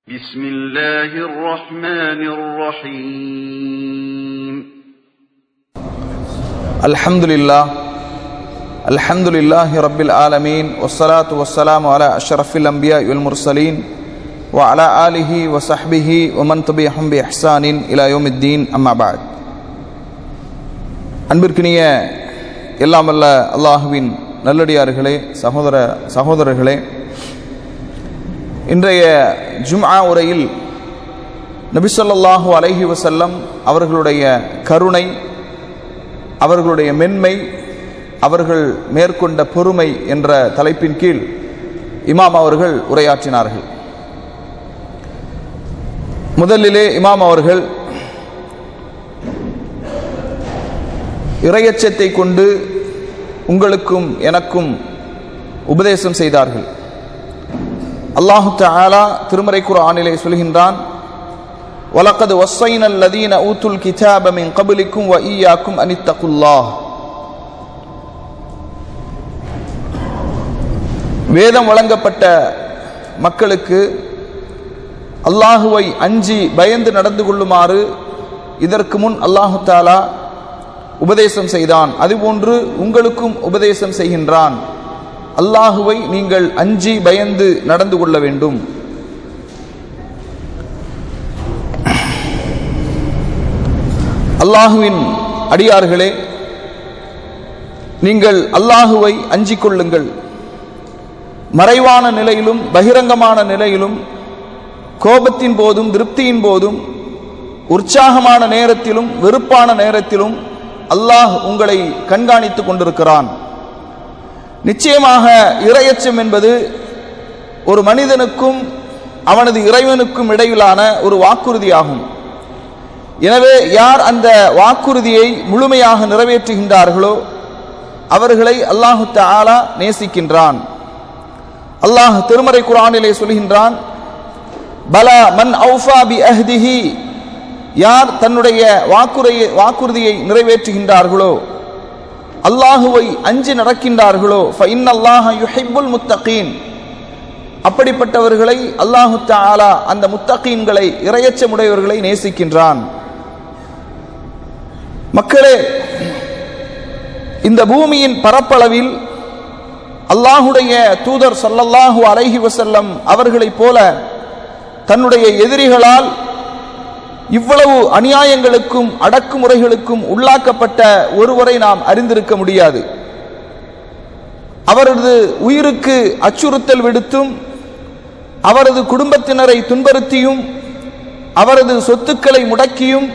بسم الله الرحمن الرحيم الحمد لله رب العالمين والصلاة والسلام على أشرف الأنبياء والمرسلين وعلى آله وصحبه ومن تبعهم بإحسان إلى يوم الدين أما بعد. அன்பிற்கினிய எல்லாம் வல்ல அல்லாஹுவின் நல்லடியார்களே, சகோதரர்களே, இன்றைய ஜும்ஆ உரையில் நபி ஸல்லல்லாஹு அலைஹி வஸல்லம் அவர்களுடைய கருணை, அவர்களுடைய மென்மை, அவர்கள் மேற்கொண்ட பொறுமை என்ற தலைப்பின் கீழ் இமாம் அவர்கள் உரையாற்றினார்கள். முதலிலே இமாம் அவர்கள் இறையச்சத்தை கொண்டு உங்களுக்கும் எனக்கும் உபதேசம் செய்தார்கள். அல்லாஹு தஆலா திருமறை குர்ஆனிலே சொல்கின்றான், வலக்கத் வஸ்ஸைனல் லதீன ஊத்துல் கிதாப மின் கப்லிக்கும் வ ஈயாக்கும் அனித்தகுல்லாஹ். வேதம் வழங்கப்பட்ட மக்களுக்கு அல்லாஹுவை அஞ்சி பயந்து நடந்து கொள்ளுமாறு இதற்கு முன் அல்லாஹு தஆலா உபதேசம் செய்தான். அதுபோன்று உங்களுக்கும் உபதேசம் செய்கின்றான். அல்லாஹுவை நீங்கள் அஞ்சி பயந்து நடந்து கொள்ள வேண்டும். அல்லாஹுவின் அடியார்களே, நீங்கள் அல்லாஹுவை அஞ்சிக் கொள்ளுங்கள். மறைவான நிலையிலும் பகிரங்கமான நிலையிலும், கோபத்தின் போதும் திருப்தியின் போதும், உற்சாகமான நேரத்திலும் வெறுப்பான நேரத்திலும் அல்லாஹ் உங்களை கண்காணித்துக் கொண்டிருக்கிறான். நிச்சயமாக இறையச்சம் என்பது ஒரு மனிதனுக்கும் அவனது இறைவனுக்கும் இடையிலான ஒரு வாக்குறுதியாகும். எனவே யார் அந்த வாக்குறுதியை முழுமையாக நிறைவேற்றுகின்றார்களோ அவர்களை அல்லாஹு தஆலா நேசிக்கின்றான். அல்லாஹ் திருமறை குர்ஆனிலே சொல்கின்றான், பலா மன் அவ்ஃபா பி அஹ்திஹி, யார் தன்னுடைய வாக்குறுதியை நிறைவேற்றுகின்றார்களோ, அல்லாஹுவை அஞ்சி நடக்கின்றார்களோ, ஃபஇன்னல்லாஹ யுஹிப்புல் முத்தகீன், அப்படிப்பட்டவர்களை அல்லாஹு தஆலா அந்த முத்தகீன்களை, இறையச்சமுடையவர்களை நேசிக்கின்றான். மக்களே, இந்த பூமியின் பரப்பளவில் அல்லாஹுடைய தூதர் ஸல்லல்லாஹு அலைஹி வஸல்லம் அவர்களைப் போல தன்னுடைய எதிரிகளால் இவ்வளவு அநியாயங்களுக்கும் அடக்குமுறைகளுக்கும் உள்ளாக்கப்பட்ட ஒருவரை நாம் அறிந்திருக்க முடியாது. அவரது உயிருக்கு அச்சுறுத்தல் விடுத்தும், அவரது குடும்பத்தினரை துன்புறுத்தியும், அவரது சொத்துக்களை முடக்கியும்,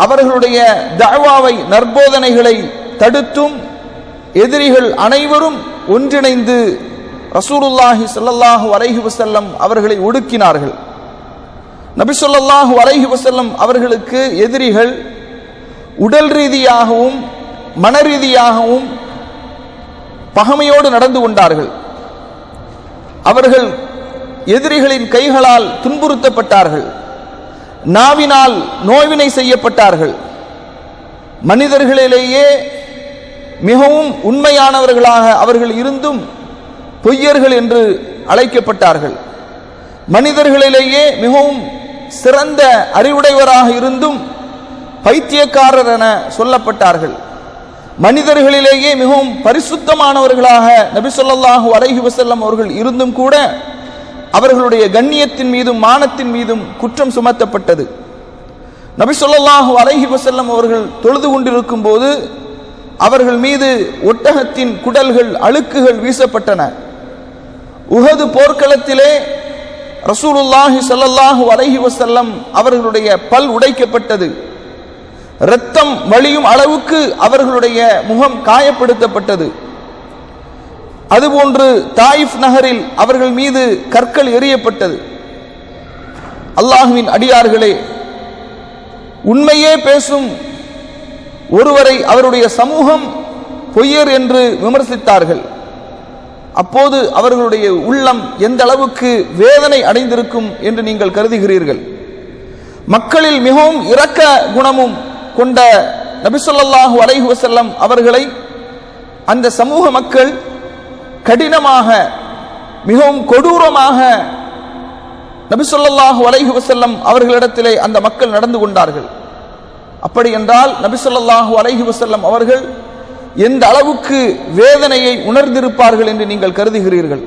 அவர்களுடைய தஅவாவை நற்போதனைகளை தடுத்தும் எதிரிகள் அனைவரும் ஒன்றிணைந்து ரசூலுல்லாஹி ஸல்லல்லாஹு அலைஹி வஸல்லம் அவர்களை ஒடுக்கினார்கள். நபி ஸல்லல்லாஹு அலைஹி வஸல்லம் அவர்களுக்கு எதிரிகள் உடல் ரீதியாகவும் மன ரீதியாகவும் பகைமையோடு நடந்து கொண்டார்கள். அவர்கள் எதிரிகளின் கைகளால் துன்புறுத்தப்பட்டார்கள், நாவினால் நோய்வினை செய்யப்பட்டார்கள். மனிதர்களிலேயே மிகவும் உண்மையானவர்களாக அவர்கள் இருந்தும் பொய்யர்கள் என்று அழைக்கப்பட்டார்கள். மனிதர்களிலேயே மிகவும் சிறந்த அறிவுடையவராக இருந்தும் பைத்தியக்காரர் என சொல்லப்பட்டார்கள். மனிதர்களிலேயே மிகவும் பரிசுத்தமானவர்களாக நபி ஸல்லல்லாஹு அலைஹி வஸல்லம் அவர்கள் இருந்தும் கூட அவர்களுடைய கண்ணியத்தின் மீதும் மானத்தின் மீதும் குற்றம் சுமத்தப்பட்டது. நபி ஸல்லல்லாஹு அலைஹி வஸல்லம் அவர்கள் தொழுது கொண்டிருக்கும் போது அவர்கள் மீது ஒட்டகத்தின் குடல்கள், அழுக்குகள் வீசப்பட்டன. உஹது போர்க்களத்திலே ரசூலுல்லாஹி ஸல்லல்லாஹு அலைஹி வஸல்லம் அவர்களுடைய பல் உடைக்கப்பட்டது. இரத்தம் வழியும் அளவுக்கு அவர்களுடைய முகம் காயப்படுத்தப்பட்டது. அதுபோன்று தாயிஃப் நகரில் அவர்கள் மீது கற்கள் எறியப்பட்டது. அல்லாஹ்வின் அடியார்களே, உண்மையே பேசும் ஒருவரை அவருடைய சமூகம் பொய்யர் என்று விமர்சித்தார்கள். அப்போது அவர்களுடைய உள்ளம் எந்த அளவுக்கு வேதனை அடைந்திருக்கும் என்று நீங்கள் கருதுகிறீர்கள்? மக்களில் மிகவும் இரக்க குணமும் கொண்ட நபி ஸல்லல்லாஹு அலைஹி வஸல்லம் அவர்களை அந்த சமூக மக்கள் கடினமாக, மிகவும் கொடூரமாக நபி ஸல்லல்லாஹு அலைஹி வஸல்லம் அவர்களிடத்திலே அந்த மக்கள் நடந்து கொண்டார்கள். அப்படி என்றால் நபி ஸல்லல்லாஹு அலைஹி வஸல்லம் அவர்கள் எந்த அளவுக்கு வேதனையை உணர்ந்திருப்பார்கள் என்று நீங்கள் கருதுகிறீர்கள்?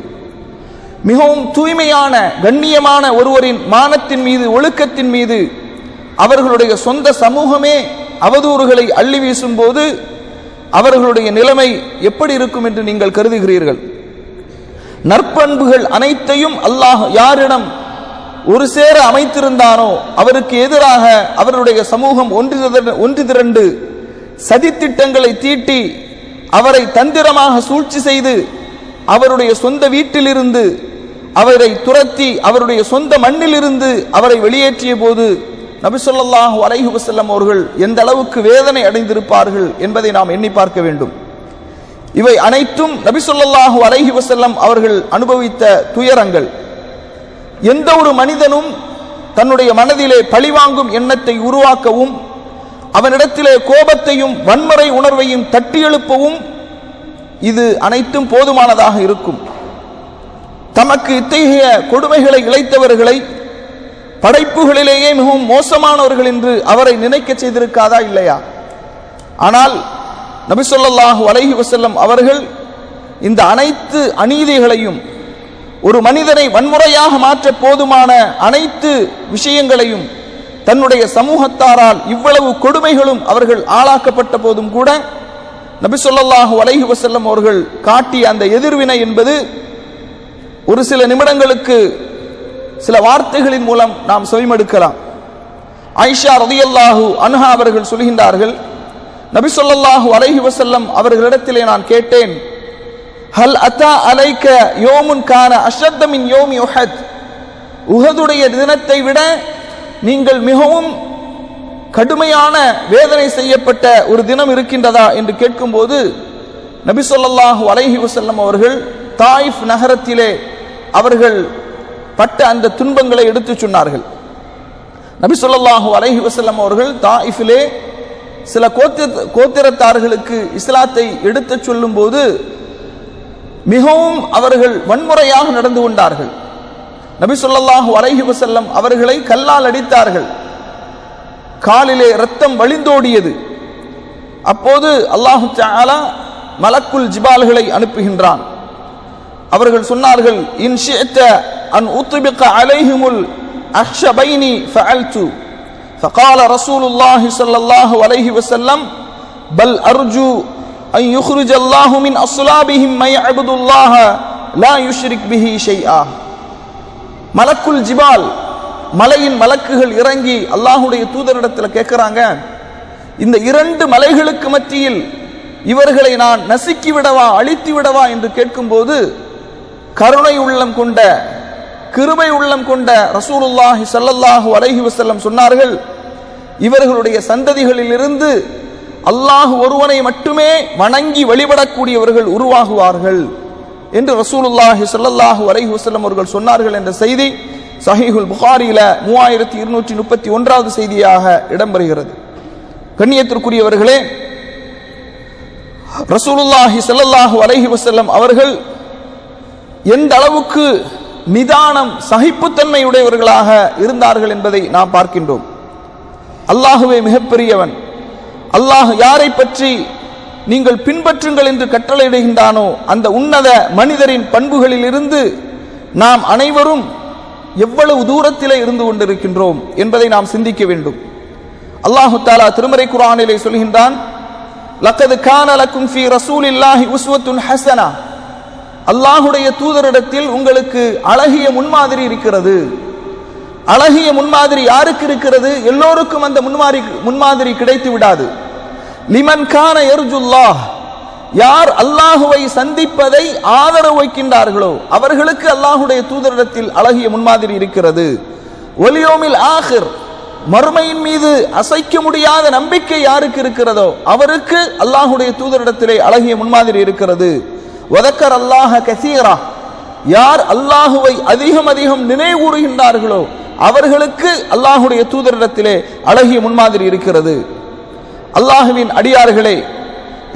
மிகவும் தூய்மையான கண்ணியமான ஒருவரின் மானத்தின் மீது, ஒழுக்கத்தின் மீது அவர்களுடைய சொந்த சமூகமே அவதூறுகளை அள்ளி வீசும் போது அவர்களுடைய நிலைமை எப்படி இருக்கும் என்று நீங்கள் கருதுகிறீர்கள்? நற்பண்புகள் அனைத்தையும் அல்லாஹ் யாரிடம் ஒரு சேர அமைத்திருந்தானோ அவருக்கு எதிராக அவருடைய சமூகம் ஒன்று திரண்டு சதித்திட்டங்களை தீட்டி அவரை தந்திரமாக சூழ்ச்சி செய்து அவருடைய சொந்த வீட்டிலிருந்து அவரை துரத்தி அவருடைய சொந்த மண்ணிலிருந்து அவரை வெளியேற்றிய போது நபி ஸல்லல்லாஹு அலைஹி வஸல்லம் அவர்கள் எந்த அளவுக்கு வேதனை அடைந்திருப்பார்கள் என்பதை நாம் எண்ணி பார்க்க வேண்டும். இவை அனைத்தும் நபி ஸல்லல்லாஹு அலைஹி வஸல்லம் அவர்கள் அனுபவித்த துயரங்கள். எந்த ஒரு மனிதனும் தன்னுடைய மனதிலே பழிவாங்கும் எண்ணத்தை உருவாக்கவும் அவனிடத்திலே கோபத்தையும் வன்முறை உணர்வையும் தட்டி எழுப்பவும் இது அனைத்தும் போதுமானதாக இருக்கும். தமக்கு இத்தகைய கொடுமைகளை இழைத்தவர்களை படைப்புகளிலேயே மிகவும் மோசமானவர்கள் என்று அவரை நினைக்க செய்திருக்காதா இல்லையா? ஆனால் நபி ஸல்லல்லாஹு அலைஹி வஸல்லம் அவர்கள் இந்த அனைத்து அநீதிகளையும், ஒரு மனிதனை வன்முறையாக மாற்ற போதுமான அனைத்து விஷயங்களையும், தன்னுடைய சமூகத்தாரால் இவ்வளவு கொடுமைகளும் அவர்கள் ஆளாக்கப்பட்ட போதும் கூட நபி ஸல்லல்லாஹு அலைஹி வஸல்லம் அவர்கள் காட்டிய அந்த எதிர்வினை என்பது ஒரு சில நிமிடங்களுக்கு சில வார்த்தைகளின் மூலம் நாம் செவிமடுக்கலாம். ஆயிஷா ரலியல்லாஹு அன்ஹா அவர்கள் சொல்கின்றார்கள், நபி ஸல்லல்லாஹு அலைஹி வஸல்லம் அவர்களிடத்திலே நான் கேட்டேன், ஹல் அத்தா அலைக்க யோமுன் கான அஷத்த மின் யோமி உஹத், உஹதுடைய தினத்தை விட நீங்கள் மிகவும் கடுமையான வேதனை செய்யப்பட்ட ஒரு தினம் இருக்கின்றதா என்று கேட்கும்போது நபி ஸல்லல்லாஹு அலைஹி வஸல்லம் அவர்கள் தாயிஃப் நகரத்திலே அவர்கள் பட்ட அந்த துன்பங்களை எடுத்து சொன்னார்கள். நபி ஸல்லல்லாஹு அலைஹி வஸல்லம் அவர்கள் தாயிஃபிலே சில கோத்திரத்தார்களுக்கு இஸ்லாத்தை எடுத்து சொல்லும் போது மிகவும் அவர்கள் வன்முறையாக நடந்து கொண்டார்கள். நபி ஸல்லல்லாஹு அலைஹி வஸல்லம் அவர்களை கல்லால் அடித்தார்கள். காலிலே இரத்தம் வழிந்தோடியது. அப்போது அல்லாஹு தஆலா மலக்குல் ஜிபால்களை அனுப்புகின்றான். அவர்கள் சொன்னார்கள், இன் ஷிஅத அன் உத்பிக அலைஹிமுல் அஹ்ஷபைனி ஃபஅல்து فقال رسول الله صلى الله عليه وسلم بل أرجو أن يخرج الله من أصلابهم من يعبد الله لا يشرك به شيئا. மலக்குல் ஜிபால், மலையின் மலக்குகள் இறங்கி அல்லாஹுடைய தூதரிடத்தில் கேட்கிறாங்க, இந்த இரண்டு மலைகளுக்கு மத்தியில் இவர்களை நான் நசுக்கி விடவா, அழித்து விடவா என்று கேட்கும்போது கருணை உள்ளம் கொண்ட, கிருபை உள்ளம் கொண்ட ரசூலுல்லாஹி ஸல்லல்லாஹு அலைஹி வஸல்லம் சொன்னார்கள், இவர்களுடைய சந்ததிகளில் இருந்து அல்லாஹ் ஒருவனை மட்டுமே வணங்கி வழிபடக்கூடியவர்கள் உருவாகுவார்கள் என்று ரசூலுல்லாஹி ஸல்லல்லாஹு அலைஹி வஸல்லம் அவர்கள் சொன்னார்கள் என்ற செய்தி சஹீஹுல் புகாரியில 3231வது செய்தியாக இடம்பெறுகிறது. கண்ணியத்திற்குரியவர்களே, ரசூலுல்லாஹி ஸல்லல்லாஹு அலைஹி வஸல்லம் அவர்கள் எந்த அளவுக்கு நிதானம், சகிப்புத்தன்மை உடையவர்களாக இருந்தார்கள் என்பதை நாம் பார்க்கின்றோம். அல்லாஹுவே மிகப்பெரியவன். அல்லாஹ் யாரை பற்றி நீங்கள் பின்பற்றுங்கள் என்று கட்டளையிடுகின்றானோ அந்த உன்னத மனிதரின் பண்புகளில் இருந்து நாம் அனைவரும் எவ்வளவு தூரத்திலே இருந்து கொண்டிருக்கின்றோம் என்பதை நாம் சிந்திக்க வேண்டும். அல்லாஹு தஆலா திருமறை குர்ஆனிலே சொல்கின்றான், லக்கத் கான லக்கும் ஃபீ ரசூலில்லாஹி உஸ்வத்துன் ஹஸனா, அல்லாஹுடைய தூதரிடத்தில் உங்களுக்கு அழகிய முன்மாதிரி இருக்கிறது. அழகிய முன்மாதிரி யாருக்கு இருக்கிறது? எல்லோருக்கும் அந்த முன்மாதிரி கிடைத்து விடாது. லிமன் கான யர்ஜுல்லாஹ், யார் அல்லாஹுவை சந்திப்பதை ஆதரவு வைக்கின்றார்களோ அவர்களுக்கு அல்லாஹுடைய தூதரிடத்தில் அழகிய முன்மாதிரி இருக்கிறது. வலியோமில் ஆகிர், மறுமையின் மீது அசைக்க முடியாத நம்பிக்கை யாருக்கு இருக்கிறதோ அவருக்கு அல்லாஹுடைய தூதரிடத்திலே அழகிய முன்மாதிரி இருக்கிறது. வதக்கர் அல்லாஹ கசீரா, யார் அல்லாஹுவை அதிகம் அதிகம் நினைவுகூறுகின்றார்களோ அவர்களுக்கு அல்லாஹுடைய தூதரிடத்திலே அழகிய முன்மாதிரி இருக்கிறது. அல்லாஹுவின் அடியார்களே,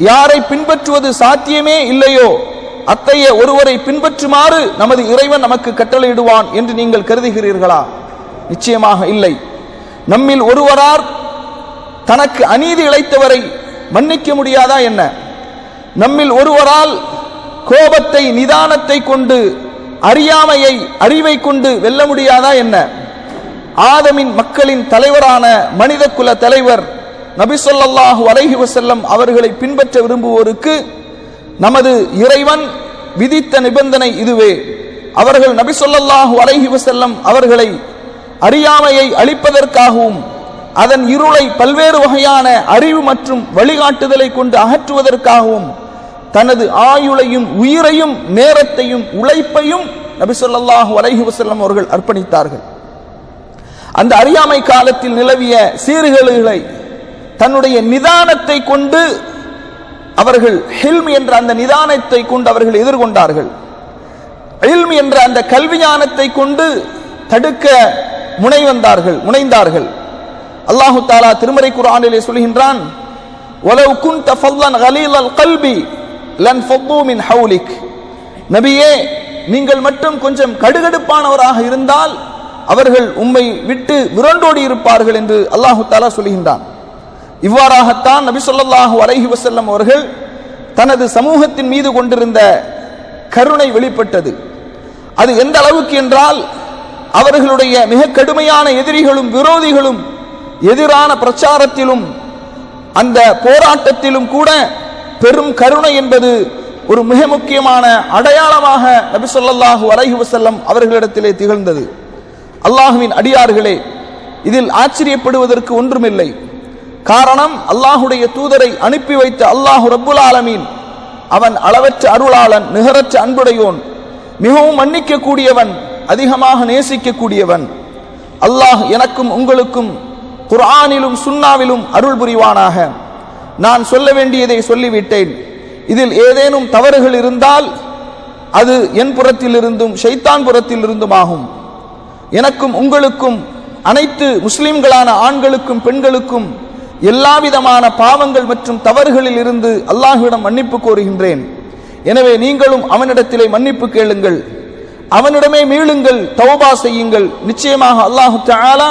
யாரை பின்பற்றுவது சாத்தியமே இல்லையோ அத்தகைய ஒருவரை பின்பற்றுமாறு நமது இறைவன் நமக்கு கட்டளையிடுவான் என்று நீங்கள் கருதுகிறீர்களா? நிச்சயமாக இல்லை. நம்மில் ஒருவரார் தனக்கு அநீதி இழைத்தவரை மன்னிக்க முடியாதா என்ன? நம்மில் ஒருவரால் கோபத்தை நிதானத்தை கொண்டு, அறியாமையை அறிவை கொண்டு வெல்ல முடியாதா என்ன? ஆதமின் மக்களின் தலைவரான மனித குல தலைவர் நபி ஸல்லல்லாஹு அலைஹி வஸல்லம் அவர்களை பின்பற்ற விரும்புவோருக்கு நமது இறைவன் விதித்த நிபந்தனை இதுவே. அவர்கள் நபி ஸல்லல்லாஹு அலைஹி வஸல்லம் அவர்களை அறியாமையை அழிப்பதற்காகவும் அதன் இருளை பல்வேறு வகையான அறிவு மற்றும் வழிகாட்டுதலை கொண்டு அகற்றுவதற்காகவும் தனது ஆயுளையும் உயிரையும் நேரத்தையும் உழைப்பையும் நபி ஸல்லல்லாஹு அலைஹி வஸல்லம் அவர்கள் அர்ப்பணித்தார்கள். அந்த அறியாமை காலத்தில் நிலவிய சீர்கேடுகளை தன்னுடைய நிதானத்தை கொண்டு அவர்கள் ஹில்ம் என்ற அந்த நிதானத்தை கொண்டு அவர்கள் எதிர்கொண்டார்கள். இல்ம் என்ற அந்த கல்வி ஞானத்தை கொண்டு தடுக்க முனைந்தார்கள். அல்லாஹு தஆலா திருமறை குர்ஆனிலே சொல்கின்றான், வலவ் குன்த ஃபல்லன் கலீலல் கல்பி லன் ஃபது மின் ஹவுலிக். நபியே, நீங்கள் மட்டும் கொஞ்சம் கடுகடுப்பானவராக இருந்தால் அவர்கள் உம்மை விட்டு விரண்டோடி இருப்பார்கள் என்று அல்லாஹு தஆலா சொல்கின்றான். இவ்வாறாகத்தான் நபி ஸல்லல்லாஹு அலைஹி வஸல்லம் அவர்கள் தனது சமூகத்தின் மீது கொண்டிருந்த கருணை வெளிப்பட்டது. அது எந்த அளவுக்கு என்றால், அவர்களுடைய மிக கடுமையான எதிரிகளும் விரோதிகளும் எதிரான பிரச்சாரத்திலும் அந்த போராட்டத்திலும் கூட பெரும் கருணை என்பது ஒரு மிக முக்கியமான அடையாளமாக நபி ஸல்லல்லாஹு அலைஹி வஸல்லம் அவர்களிடத்திலே திகழ்ந்தது. அல்லாஹுவின் அடியார்களே, இதில் ஆச்சரியப்படுவதற்கு ஒன்றுமில்லை. காரணம், அல்லாஹுடைய தூதரை அனுப்பி வைத்த அல்லாஹு ரப்புல் ஆலமீன் அவன் அளவற்ற அருளாளன், நிகரற்ற அன்புடையோன், மிகவும் மன்னிக்க கூடியவன், அதிகமாக நேசிக்க கூடியவன். அல்லாஹ் எனக்கும் உங்களுக்கும் குர்ஆனிலும் சுன்னாவிலும் அருள் புரிவானாக. நான் சொல்ல வேண்டியதை சொல்லிவிட்டேன். இதில் ஏதேனும் தவறுகள் இருந்தால் அது என் புறத்திலிருந்தும் ஷைத்தான் புறத்திலிருந்தும் ஆகும். எனக்கும் உங்களுக்கும் அனைத்து முஸ்லிம்களான ஆண்களுக்கும் பெண்களுக்கும் எல்லாவிதமான பாவங்கள் மற்றும் தவறுகளில் இருந்து அல்லாஹ்விடம் மன்னிப்பு கோருகின்றேன். எனவே நீங்களும் அவனிடத்திலே மன்னிப்பு கேளுங்கள், அவனிடமே மீளுங்கள், தௌபா செய்யுங்கள். நிச்சயமாக அல்லாஹு தஆலா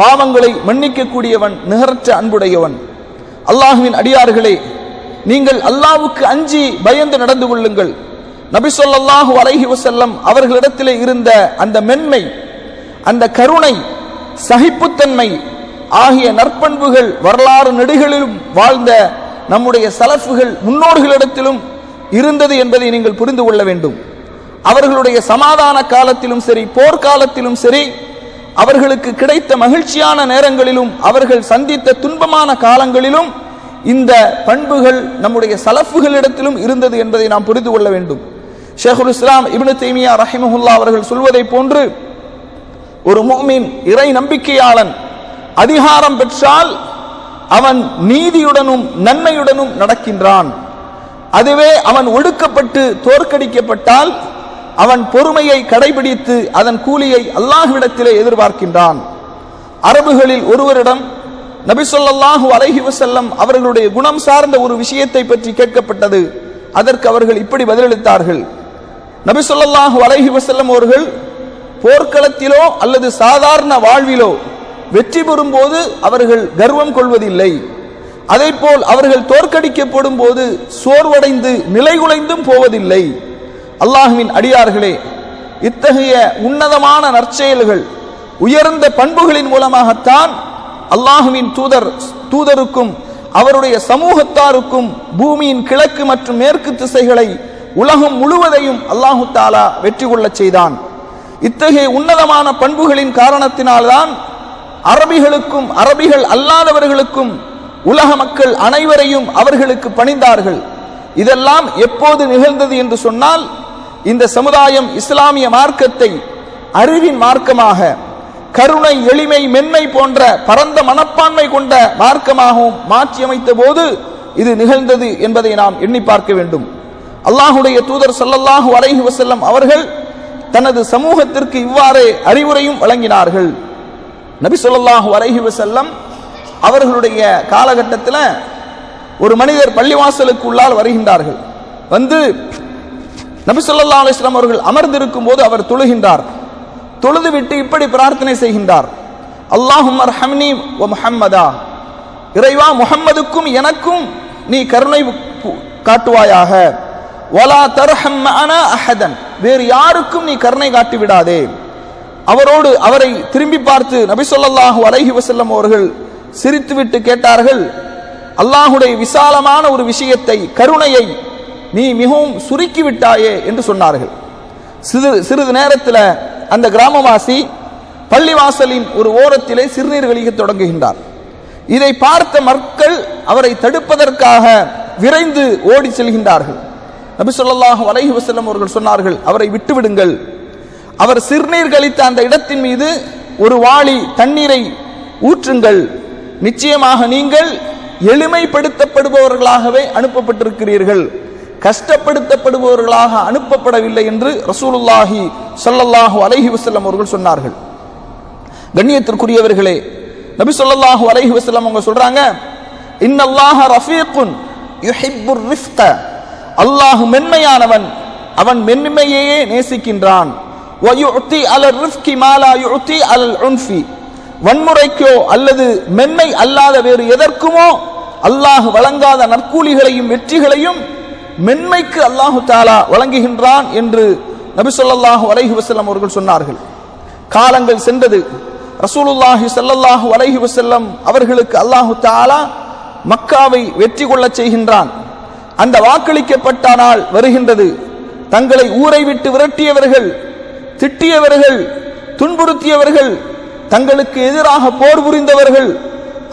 பாவங்களை மன்னிக்க கூடியவன், நிகரற்ற அன்புடையவன். அல்லாஹ்வின் அடியார்களே, நீங்கள் அல்லாஹ்வுக்கு அஞ்சி பயந்து நடந்து கொள்ளுங்கள். நபி ஸல்லல்லாஹு அலைஹி வஸல்லம் அவர்களிடத்திலே இருந்த அந்த மென்மை, அந்த கருணை, சகிப்புத்தன்மை ஆகிய நற்பண்புகள் வரலாறு நெடுகளிலும் வாழ்ந்த நம்முடைய சலஃபுகள் முன்னோர்களிடத்திலும் இருந்தது என்பதை நீங்கள் புரிந்து கொள்ள வேண்டும். அவர்களுடைய சமாதான காலத்திலும் சரி, போர்க்காலத்திலும் சரி, அவர்களுக்கு கிடைத்த மகிழ்ச்சியான நேரங்களிலும் அவர்கள் சந்தித்த துன்பமான காலங்களிலும் இந்த பண்புகள் நம்முடைய சலஃபுகளிடத்திலும் இருந்தது என்பதை நாம் புரிந்து கொள்ள வேண்டும். ஷேகுல் இஸ்லாம் இப்னு தைமியா ரஹிமஹுல்லாஹ் அவர்கள் சொல்வதை போன்று, ஒரு முஃமின் இறை நம்பிக்கையாளன் அதிகாரம் பெற்றால் அவன் நீதியுடனும் நன்மையுடனும் நடக்கின்றான். அதுவே அவன் ஒடுக்கப்பட்டு தோற்கடிக்கப்பட்டால் அவன் பொறுமையை கடைபிடித்து அதன் கூலியை அல்லாஹ்விடத்திலே எதிர்பார்க்கின்றான். அரபுகளில் ஒருவரிடம் நபி ஸல்லல்லாஹு அலைஹி வஸல்லம் அவர்களுடைய குணம் சார்ந்த ஒரு விஷயத்தை பற்றி கேட்கப்பட்டது. அதற்கு அவர்கள் இப்படி பதிலளித்தார்கள். நபி ஸல்லல்லாஹு அலைஹி வஸல்லம் அவர்கள் போர்க்களத்திலோ அல்லது சாதாரண வாழ்விலோ வெற்றி பெறும் போது அவர்கள் கர்வம் கொள்வதில்லை. அதேபோல் அவர்கள் தோற்கடிக்கப்படும் போது சோர்வடைந்து நிலைகுலைந்தும் போவதில்லை. அல்லாஹ்வின் அடியார்களே, இத்தகைய உன்னதமான நற்செயல்கள், உயர்ந்த பண்புகளின் மூலமாகத்தான் அல்லாஹ்வின் தூதருக்கும் அவருடைய சமூகத்தாருக்கும் பூமியின் கிழக்கு மற்றும் மேற்கு திசைகளை, உலகம் முழுவதையும் அல்லாஹு தஆலா வெற்றி கொள்ளச் செய்தான். இத்தகைய உன்னதமான பண்புகளின் காரணத்தினால்தான் அரபிகளுக்கும் அரபிகள் அல்லாதவர்களுக்கும் உலக மக்கள் அனைவரையும் அவர்களுக்கு பணிந்தார்கள். இதெல்லாம் எப்போது நிகழ்ந்தது என்று சொன்னால், இந்த சமுதாயம் இஸ்லாமிய மார்க்கத்தை அறிவின் மார்க்கமாக, கருணை, எளிமை, மென்மை போன்ற பரந்த மனப்பான்மை கொண்ட மார்க்கமாகவும் மாற்றியமைத்த போது இது நிகழ்ந்தது என்பதை நாம் எண்ணி பார்க்க வேண்டும். அல்லாஹுடைய தூதர் ஸல்லல்லாஹு அலைஹி வஸல்லம் அவர்கள் தனது சமூகத்திற்கு இவ்வாறே அறிவுரையும் வழங்கினார்கள். நபி ஸல்லல்லாஹு அலைஹி வஸல்லம் அவர்களுடைய காலகட்டத்தில் ஒரு மனிதர் பள்ளிவாசலுக்கு உள்ளால் வருகின்றார்கள். வந்து நபி ஸல்லல்லாஹு அலைஹி வஸல்லம் அவர்கள் அமர்ந்திருக்கும் போது அவர் தொழுகின்றார். தொழுதுவிட்டு இப்படி பிரார்த்தனை செய்கின்றார், அல்லாஹும்ம அர்ஹம்னி வ முஹம்மதா, இறைவா முஹம்மதுக்கும் எனக்கும் நீ கருணை காட்டுவாயாக, வலா தர்ஹம் மஅனா அஹதன், வேறு யாருக்கும் நீ கருணை காட்டி விடாதே. அவரை திரும்பி பார்த்து நபி ஸல்லல்லாஹு அலைஹி வஸல்லம் அவர்கள் சிரித்துவிட்டு கேட்டார்கள், அல்லாஹுடைய விசாலமான ஒரு விஷயத்தை, கருணையை நீ மிகவும் சுருக்கி விட்டாயே என்று சொன்னார்கள். சிறிது நேரத்தில் அந்த கிராமவாசி பள்ளிவாசலின் ஒரு ஓரத்திலே சிறுநீர் கழிக்க தொடங்குகின்றார். இதை பார்த்த மக்கள் அவரை தடுப்பதற்காக விரைந்து ஓடி செல்கின்றார்கள். நபி ஸல்லல்லாஹு அலைஹி வஸல்லம் அவர்கள் சொன்னார்கள், அவரை விட்டுவிடுங்கள். அவர் சிறுநீர் கழித்த அந்த இடத்தின் மீது ஒரு வாளி தண்ணீரை ஊற்றுங்கள், நிச்சயமாக நீங்கள் எளிமைப்படுத்தப்படுபவர்களாகவே அனுப்பப்பட்டிருக்கிறீர்கள், கஷ்டப்படுத்தப்படுபவர்களாக அனுப்பப்படவில்லை என்று ரசூலுல்லாஹி ஸல்லல்லாஹு அலைஹி வஸல்லம் அவர்கள் சொன்னார்கள். கண்ணியத்திற்குரியவர்களே, நபி ஸல்லல்லாஹு அலைஹி வஸல்லம் அவங்க சொல்றாங்க, இன்னல்லாஹ ரஃபீக்குன் யுஹிப்புர் ரிஃப்க, அல்லாஹ் மென்மையானவன், அவன் மென்மையையே நேசிக்கின்றான். வயுத்தி அலர் ரிஃப்கி மா லா யுத்தி அலல் உன்ஃபி, வன்முறைக்கோ அல்லது மென்மை அல்லாத வேறு எதற்குமோ அல்லாஹ் வழங்காத நற்கூலிகளையும் வெற்றிகளையும் மென்மைக்கு அல்லாஹு தஆலா வழங்குகின்றான் என்று நபி ஸல்லல்லாஹு அலைஹி வஸல்லம் அவர்கள் சொன்னார்கள். காலங்கள் சென்றது. ரசூலுல்லாஹி ஸல்லல்லாஹு அலைஹி வஸல்லம் அவர்களுக்கு அல்லாஹு தஆலா மக்காவை வெற்றி கொள்ளச் செய்கின்றான். அந்த வாக்களிக்கப்பட்ட நாள் வருகின்றது. தங்களை ஊரை விட்டு விரட்டியவர்கள், திட்டியவர்கள், துன்புறுத்தியவர்கள், தங்களுக்கு எதிராக போர் புரிந்தவர்கள்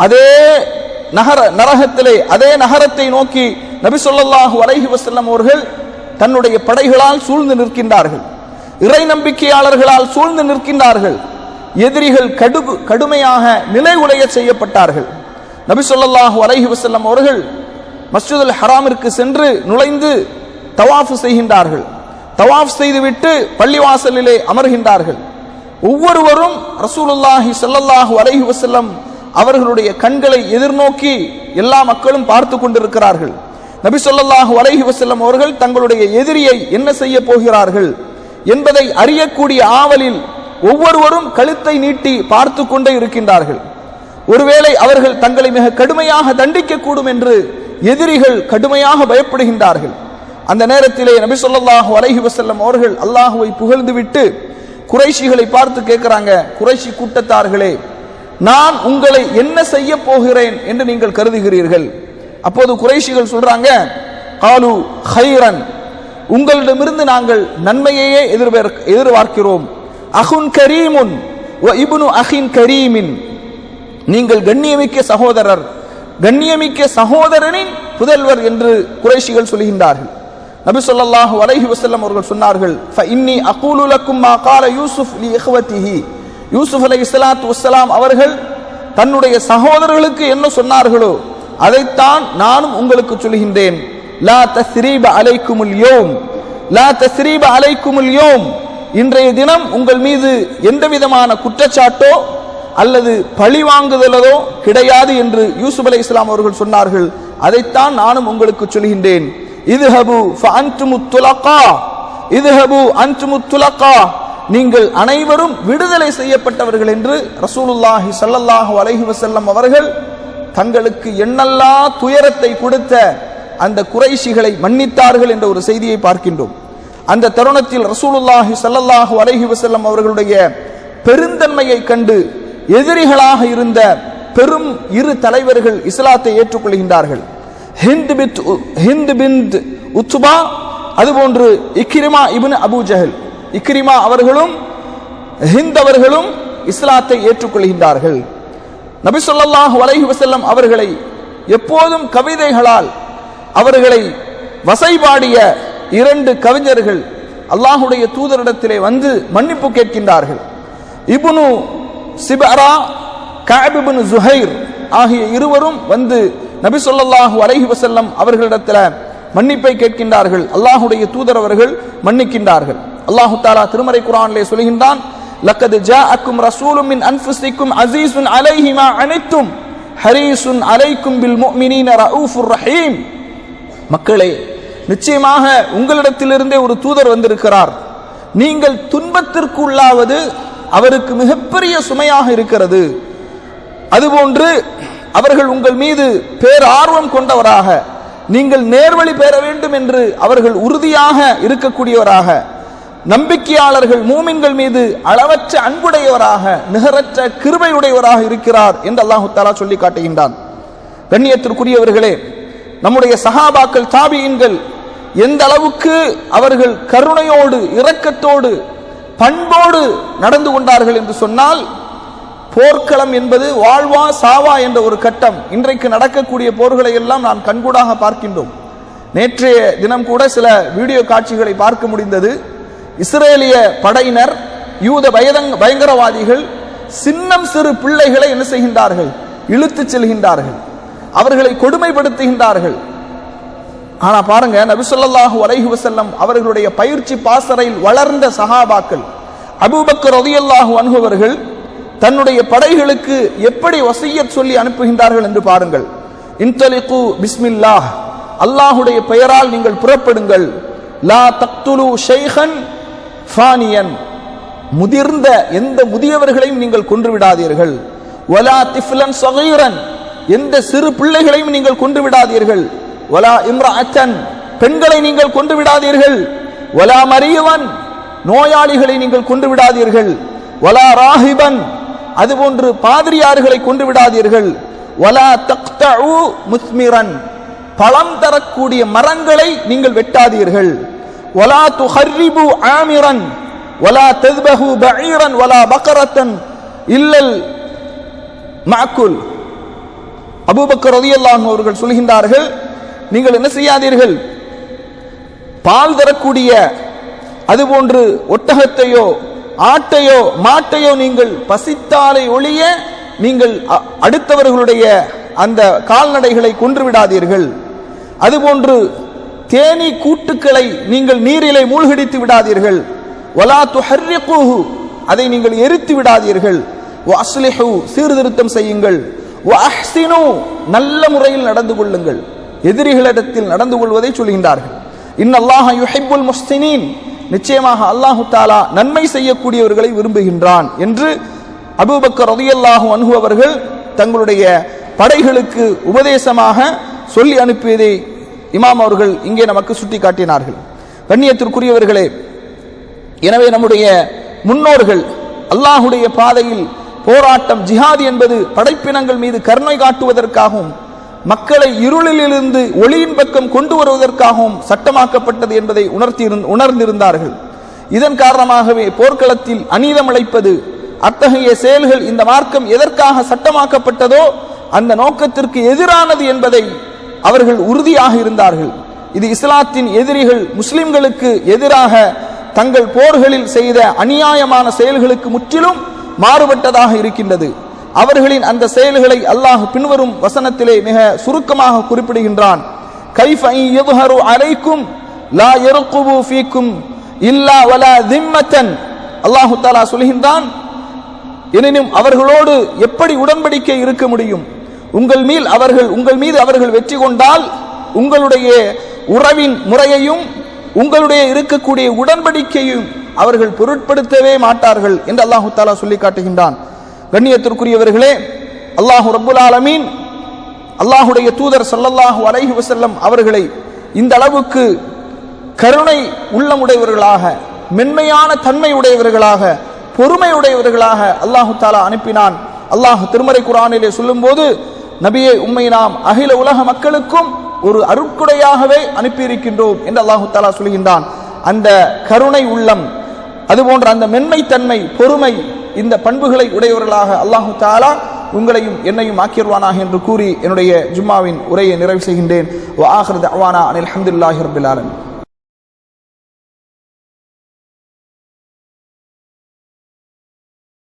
அதே நரகத்திலே, அதே நகரத்தை நோக்கி நபி ஸல்லல்லாஹு அலைஹி வஸல்லம் அவர்கள் தன்னுடைய படைகளால் சூழ்ந்து நிற்கின்றார்கள். இறை நம்பிக்கையாளர்களால் சூழ்ந்து நிற்கின்றார்கள். எதிரிகள் கடுமையாக நிலை உடைய செய்யப்பட்டார்கள். நபி ஸல்லல்லாஹு அலைஹி வஸல்லம் அவர்கள் மஸ்ஜிதுல் ஹராமிற்கு சென்று நுழைந்து தவாஃப் செய்கின்றார்கள். தவாஃப் செய்துவிட்டு பள்ளிவாசலிலே அமர்கின்றார்கள். ஒவ்வொருவரும் ரசூலுல்லாஹி ஸல்லல்லாஹு அலைஹி வஸல்லம் அவர்களுடைய கண்களை எதிர்நோக்கி எல்லா மக்களும் பார்த்து கொண்டிருக்கிறார்கள். நபி ஸல்லல்லாஹு அலைஹி வஸல்லம் அவர்கள் தங்களுடைய எதிரியை என்ன செய்ய போகிறார்கள் என்பதை அறியக்கூடிய ஆவலில் ஒவ்வொருவரும் கழுத்தை நீட்டி பார்த்து கொண்டே இருக்கின்றார்கள். ஒருவேளை அவர்கள் தங்களை மிக கடுமையாக தண்டிக்க கூடும் என்று எதிரிகள் கடுமையாக பயப்படுகின்றார்கள். அந்த நேரத்திலே நபி ஸல்லல்லாஹு அலைஹி வஸல்லம் அவர்கள் அல்லாஹ்வை புகழ்ந்துவிட்டு குறைஷிகளை பார்த்து கேட்கிறாங்க, குறைஷி கூட்டத்தார்களே, நான் உங்களை என்ன செய்ய போகிறேன் என்று நீங்கள் கருதுகிறீர்கள்? அப்போது குறைஷிகள் சொல்றாங்க, காலு ஹைரன், உங்களிடமிருந்து நாங்கள் நன்மையையே எதிர்பார்க்கிறோம். அஹுன் கரீமுன் வ இப்னு அஹின் கரீமின், நீங்கள் கண்ணியமிக்க சகோதரர், கண்ணியமிக்க சகோதரனின் புதல்வர் என்று குறைஷிகள் சொல்கின்றார்கள். நபி ஸல்லல்லாஹு அலைஹி வஸல்லம் அவர்கள் சொன்னார்கள், ஃபஇன்னி அகூலு லக்கும் மா கால யூசுப் லி இஹ்வதிஹி, யூசுப் அலைஹிஸ்ஸலாத்து வஸ்ஸலாம் அவர்கள் தன்னுடைய சகோதரர்களுக்கு என்ன சொன்னார்களோ அதைத்தான் நானும் உங்களுக்கு சொல்கின்றேன். லா தஸ்ரீப அலைக்குமுல் யௌம், லா தஸ்ரீப அலைக்குமுல் யௌம், இன்றைய தினம் உங்கள் மீது எந்த விதமான குற்றச்சாட்டோ அல்லது பழி வாங்குதலோ கிடையாது என்று யூசுப் அலைஹிஸ்ஸலாம் அவர்கள் சொன்னார்கள். அதைத்தான் நானும் உங்களுக்கு சொல்கின்றேன். இதுஹபு ஃபஅன்துமுத் துலகா, இதுஹபு அன்துமுத் துலகா, நீங்கள் அனைவரும் விடுதலை செய்யப்பட்டவர்கள் என்று ரசூலுல்லாஹி ஸல்லல்லாஹு அலைஹி வஸல்லம் அவர்கள் தங்களுக்கு எண்ணல்லா துயரத்தை கொடுத்த அந்த குறைஷிகளை மன்னித்தார்கள் என்ற ஒரு செய்தியை பார்க்கின்றோம். அந்த தருணத்தில் ரசூலுல்லாஹி ஸல்லல்லாஹு அலைஹி வஸல்லம் அவர்களுடைய பெருந்தன்மையை கண்டு எதிரிகளாக இருந்த பெரும் இரு தலைவர்கள் இஸ்லாத்தை ஏற்றுக்கொள்கின்றார்கள். ஹிந்த் பின்த் உத்பா, அதுபோன்று Ikrima ibn Abu Jahl, Ikrima அவர்களும் ஹிந்த் அவர்களும் இஸ்லாத்தை ஏற்றுக்கொள்கின்றார்கள். நபி ஸல்லல்லாஹு அலைஹி வஸல்லம் அவர்களை எப்போதும் கவிதைகளால் அவர்களை வசைபாடிய இரண்டு கவிஞர்கள் அல்லாஹுடைய தூதரிடத்திலே வந்து மன்னிப்பு கேட்கின்றார்கள். இப்னு சிபரா, கஅப் இப்னு ஸுஹைர் ஆகிய இருவரும் வந்து நபி ஸல்லல்லாஹு அலைஹி வஸல்லம் அவர்களிடத்தில் மன்னிப்பை கேட்கின்றார்கள். அல்லாஹுடைய தூதர் அவர்கள் மன்னிக்கின்றார்கள். அல்லாஹு தஆலா திருமறை குர்ஆனிலே சொல்கின்றான், லக்கத் ஜாஅக்கும் ரசூலும் மின் அன்ஃபுசிக்கும் அஸீஸுன் அலைஹி மா அனித்தும் ஹரீஸுன் அலைக்கும் பில் முஃமினீன ரഊஃபுர் ரஹீம். மக்களே, நிச்சயமாக உங்களிடத்திலிருந்தே ஒரு தூதர் வந்திருக்கிறார். நீங்கள் துன்பத்திற்கு உள்ளாவது அவருக்கு மிகப்பெரிய சுமையாக இருக்கிறது. அதுபோன்று அவர்கள் உங்கள் மீது பேரார்வம் கொண்டவராக, நீங்கள் நேர்வழி பெற வேண்டும் என்று அவர்கள் உறுதியாக இருக்கக்கூடியவராக, நம்பிக்கையாளர்கள் மூமின்கள் மீது அளவற்ற அன்புடையவராக, நிகரற்ற கிருபையுடையவராக இருக்கிறார் என்று அல்லாஹு தஆலா சொல்லி காட்டுகின்றான். கண்ணியத்திற்குரியவர்களே, நம்முடைய சஹாபாக்கள் தாபியீன்கள் எந்த அளவுக்கு அவர்கள் கருணையோடு இரக்கத்தோடு பண்போடு நடந்து கொண்டார்கள் என்று சொன்னால், போர்க்களம் என்பது வாழ்வா சாவா என்ற ஒரு கட்டம். இன்றைக்கு நடக்கக்கூடிய போர்களை எல்லாம் நாம் கண்கூடாக பார்க்கின்றோம். நேற்றைய தினம் கூட சில வீடியோ காட்சிகளை பார்க்க முடிந்தது. இஸ்ரேலிய படையினர், யூத பயங்கரவாதிகள் சின்னம் சிறு பிள்ளைகளை என்ன செய்கின்றார்கள்? இழுத்துச் செல்கின்றார்கள், அவர்களை கொடுமைப்படுத்துகின்றார்கள். ஆனா பாருங்க, நபி ஸல்லல்லாஹு அலைஹி வஸல்லம் அவர்களுடைய பயிற்சி பாசறையில் வளர்ந்த சஹாபாக்கள் அபூபக்கர் ரலியல்லாஹு அன்ஹு அவர்கள் தன்னுடைய படைகளுக்கு எப்படி வசியத் சொல்லி அனுப்புகின்றார்கள் என்று பாருங்கள். இன்தலிகு பிஸ்மில்லாஹ், அல்லாஹுடைய பெயரால் நீங்கள் புறப்படுங்கள். லா தக்துலு ஷைஹன் ஃபானியன், முதிர்ந்த எந்த முதியவர்களையும் நீங்கள் கொன்று விடாதீர்கள். வலா திஃப்லன் ஸகீரன், எந்த சிறு பிள்ளைகளையும் நீங்கள் கொன்று விடாதீர்கள். வலா இம்ரஅத்தன், பெண்களை நீங்கள் கொன்று விடாதீர்கள். வலா மரியவன், நோயாளிகளை நீங்கள் கொன்று விடாதீர்கள். வலா ராஹிபன், அதுபோன்று பாதிரியார்களை கொண்டு விடாதீர்கள். வலா தக்தஉ முஸ்மிரன், பழம் தரக்கூடிய மரங்களை நீங்கள் வெட்டாதீர்கள். வலா துஹர்ரிபு ஆமிரன் வலா தذبஹு பஈரன் வலா பக்கரத்தன் இல்லல் மஅக்குல். அபூபக்கர் ரலியல்லாஹு அன்ஹு அவர்கள் சொல்கின்றார்கள், நீங்கள் என்ன செய்யாதீர்கள், பால் தரக்கூடிய அதுபோன்று ஒட்டகத்தையோ ஆட்டையோ மாட்டையோ நீங்கள் பசித்தாலே ஒழிய நீங்கள் அடுத்தவர்களுடைய அந்த கால்நடைகளை கொன்று விடாதீர்கள். அதுபோன்று தேனீ கூட்டுக்களை நீங்கள் நீரிலே மூழ்கடித்து விடாதீர்கள். வலா துஹர்ரிகுஹு, அதை நீங்கள் எரித்து விடாதீர்கள். வஅஸ்லிஹு, சீர்திருத்தம் செய்யுங்கள். வஅஹ்சினு, நல்ல முறையில் நடந்து கொள்ளுங்கள். எதிரிகளிடத்தில் நடந்து கொள்வதை சொல்கின்றார்கள். இன்னல்லாஹ யுஹிப்புல் முஹ்சினீன், நிச்சயமாக அல்லாஹு தஆலா நன்மை செய்யக்கூடியவர்களை விரும்புகின்றான் என்று அபூபக்கர் ரலியல்லாஹு அன்ஹு அவர்கள் தங்களுடைய படைகளுக்கு உபதேசமாக சொல்லி அனுப்பியதை இமாம் அவர்கள் இங்கே நமக்கு சுட்டி காட்டினார்கள். கண்ணியத்திற்குரியவர்களே, எனவே நம்முடைய முன்னோர்கள் அல்லாஹுடைய பாதையில் போராட்டம், ஜிஹாத் என்பது படைப்பினங்கள் மீது கருணை காட்டுவதற்காகவும் மக்களை இருளிலிருந்து ஒளியின் பக்கம் கொண்டு வருவதற்காகவும் சட்டமாக்கப்பட்டது என்பதை உணர்ந்திருந்தார்கள். இதன் காரணமாகவே போர்க்களத்தில் அநீதம் இழைப்பது, அத்தகைய செயல்கள் இந்த மார்க்கம் எதற்காக சட்டமாக்கப்பட்டதோ அந்த நோக்கத்திற்கு எதிரானது என்பதை அவர்கள் உறுதியாக இருந்தார்கள். இது இஸ்லாத்தின் எதிரிகள் முஸ்லிம்களுக்கு எதிராக தங்கள் போர்களில் செய்த அநியாயமான செயல்களுக்கு முற்றிலும் மாறுபட்டதாக இருக்கின்றது. அவர்களின் அந்த செயல்களை அல்லாஹ் பின்வரும் வசனத்திலே மிக சுருக்கமாக குறிப்பிடுகின்றான். கைஃப யظஹரு அலைக்கும் லா யர்குபு ஃபீக்கும் இல்லா வலா திம்மத்தன். அல்லாஹ் தஆலா சொல்கின்றான், எனினும் அவர்களோடு எப்படி உடன்படிக்கை இருக்க முடியும்? உங்கள் மீது அவர்கள் வெற்றி கொண்டால் உங்களுடைய உறவின் முறையையும் உங்களுடைய இருக்கக்கூடிய உடன்படிக்கையும் அவர்கள் பொருட்படுத்தவே மாட்டார்கள் என்று அல்லாஹ் தஆலா சொல்லி காட்டுகின்றான். கண்ணியத்திற்குரியவர்களே, அல்லாஹ் ரப்புல் ஆலமீன் அல்லாஹுடைய தூதர் ஸல்லல்லாஹு அலைஹி வஸல்லம் அவர்களை இந்த அளவுக்கு கருணை உள்ளமுடையவர்களாக, மென்மையான தன்மை உடையவர்களாக, பொறுமை உடையவர்களாக அல்லாஹு தஆலா அனுப்பினான். அல்லாஹ் திருமறை குர்ஆனிலே சொல்லும்போது, நபியே, உம்மை நாம் அகில உலக மக்களுக்கும் ஒரு அருட்கொடையாகவே அனுப்பியிருக்கின்றோம் என்று அல்லாஹு தஆலா சொல்கின்றான். அந்த கருணை உள்ளம், அதுபோன்ற அந்த மென்மை தன்மை, பொறுமை, இந்த பண்புகளை உடையவர்களாக அல்லாஹு தஆலா உங்களையும் என்னையும் ஆக்கிடுவானாக என்று கூறி என்னுடைய ஜும்மாவின் உரையை நிறைவு செய்கின்றேன். வ ஆகிரு தஅவானா அனில் ஹம்துலில்லாஹி ரப்பில் ஆலமீன்.